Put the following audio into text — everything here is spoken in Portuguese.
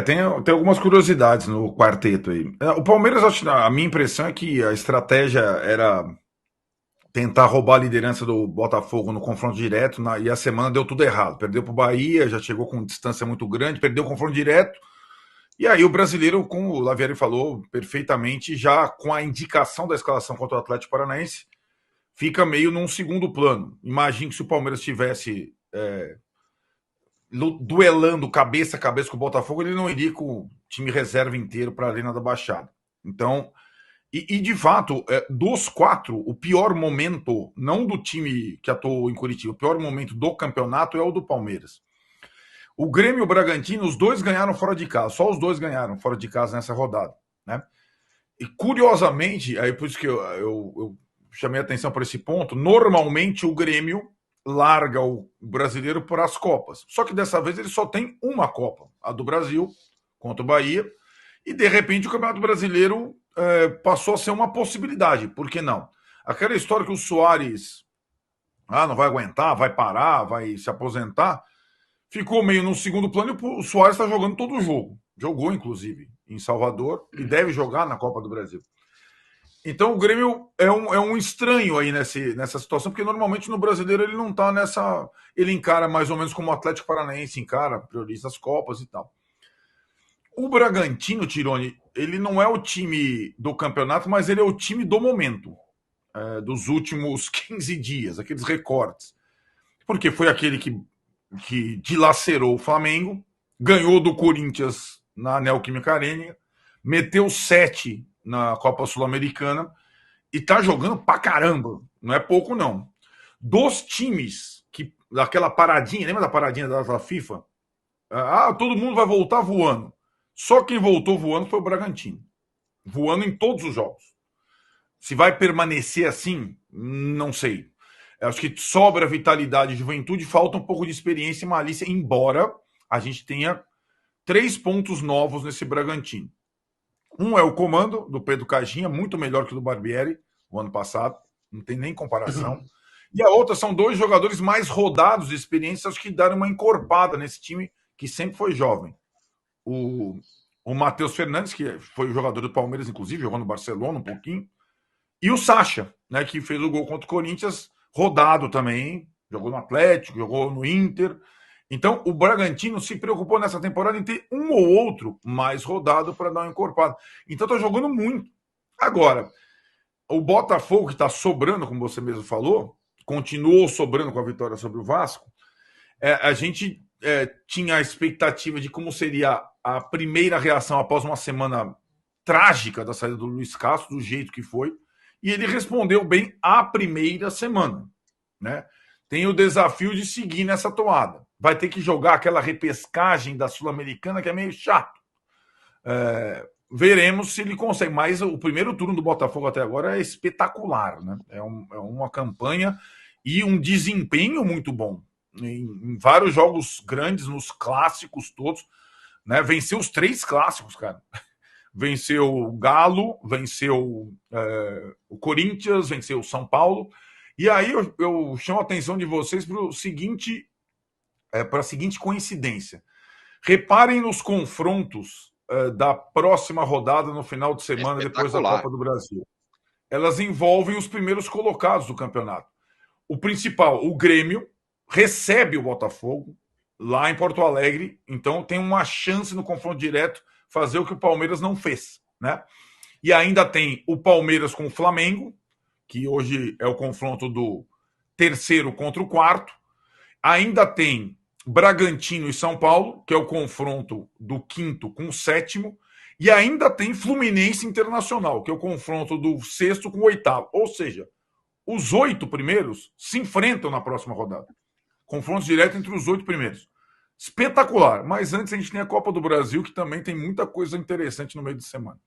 Tem algumas curiosidades no quarteto aí. O Palmeiras, a minha impressão é que a estratégia era tentar roubar a liderança do Botafogo no confronto direto, e a semana deu tudo errado. Perdeu para o Bahia, já chegou com distância muito grande, perdeu o confronto direto. E aí o brasileiro, como o Lavieri falou perfeitamente, já com a indicação da escalação contra o Atlético Paranaense, fica meio num segundo plano. Imagine que se o Palmeiras tivesse duelando cabeça a cabeça com o Botafogo, ele não iria com o time reserva inteiro para a Arena da Baixada. Então, de fato, dos quatro, o pior momento, não do time que atuou em Curitiba, o pior momento do campeonato é o do Palmeiras. O Grêmio e o Bragantino, os dois ganharam fora de casa, só os dois ganharam fora de casa nessa rodada, né? E curiosamente, aí por isso que eu chamei a atenção para esse ponto, normalmente o Grêmio larga o brasileiro por as Copas. Só que dessa vez ele só tem uma Copa, a do Brasil, contra o Bahia, e de repente o Campeonato Brasileiro passou a ser uma possibilidade. Por que não? Aquela história que o Soares não vai aguentar, vai parar, vai se aposentar, ficou meio no segundo plano e o Soares está jogando todo o jogo. Jogou, inclusive, em Salvador e deve jogar na Copa do Brasil. Então o Grêmio é um estranho aí nessa situação, porque normalmente no brasileiro ele não está nessa. Ele encara mais ou menos como o Atlético Paranaense encara, prioriza as Copas e tal. O Bragantino, Tironi, ele não é o time do campeonato, mas ele é o time do momento, dos últimos 15 dias, aqueles recortes. Porque foi aquele que dilacerou o Flamengo, ganhou do Corinthians na Neoquímica Arena, meteu 7 na Copa Sul-Americana e tá jogando pra caramba. Não é pouco, não. Dos times que. Daquela paradinha, lembra da paradinha da FIFA? Todo mundo vai voltar voando. Só quem voltou voando foi o Bragantino. Voando em todos os jogos. Se vai permanecer assim, não sei. Eu acho que sobra vitalidade e juventude, falta um pouco de experiência e malícia, embora a gente tenha 3 pontos novos nesse Bragantino. Um é o comando do Pedro Caixinha, muito melhor que o do Barbieri, o ano passado, não tem nem comparação. E a outra são 2 jogadores mais rodados de experiência, acho que deram uma encorpada nesse time que sempre foi jovem. O Matheus Fernandes, que foi o jogador do Palmeiras, inclusive, jogou no Barcelona um pouquinho, e o Sacha, né, que fez o gol contra o Corinthians, rodado também, jogou no Atlético, jogou no Inter. Então, o Bragantino se preocupou nessa temporada em ter um ou outro mais rodado para dar uma encorpada. Então, está jogando muito. Agora, o Botafogo, que está sobrando, como você mesmo falou, continuou sobrando com a vitória sobre o Vasco. A gente tinha a expectativa de como seria a primeira reação após uma semana trágica da saída do Luiz Castro, do jeito que foi, e ele respondeu bem a primeira semana, né? Tem o desafio de seguir nessa toada. Vai ter que jogar aquela repescagem da Sul-Americana que é meio chato. Veremos se ele consegue. Mas o primeiro turno do Botafogo até agora é espetacular, né? É uma campanha e um desempenho muito bom. Em vários jogos grandes, nos clássicos todos, né? Venceu os 3 clássicos, cara. Venceu o Galo, venceu o Corinthians, venceu o São Paulo. E aí eu chamo a atenção de vocês para a seguinte coincidência. Reparem nos confrontos da próxima rodada no final de semana, depois da Espetacular. Copa do Brasil. Elas envolvem os primeiros colocados do campeonato. O principal, o Grêmio, recebe o Botafogo lá em Porto Alegre, então tem uma chance no confronto direto fazer o que o Palmeiras não fez, né? E ainda tem o Palmeiras com o Flamengo, que hoje é o confronto do terceiro contra o quarto. Ainda tem Bragantino e São Paulo, que é o confronto do quinto com o sétimo. E ainda tem Fluminense Internacional, que é o confronto do sexto com o oitavo. Ou seja, os 8 primeiros se enfrentam na próxima rodada. Confrontos diretos entre os 8 primeiros. Espetacular. Mas antes a gente tem a Copa do Brasil, que também tem muita coisa interessante no meio de semana.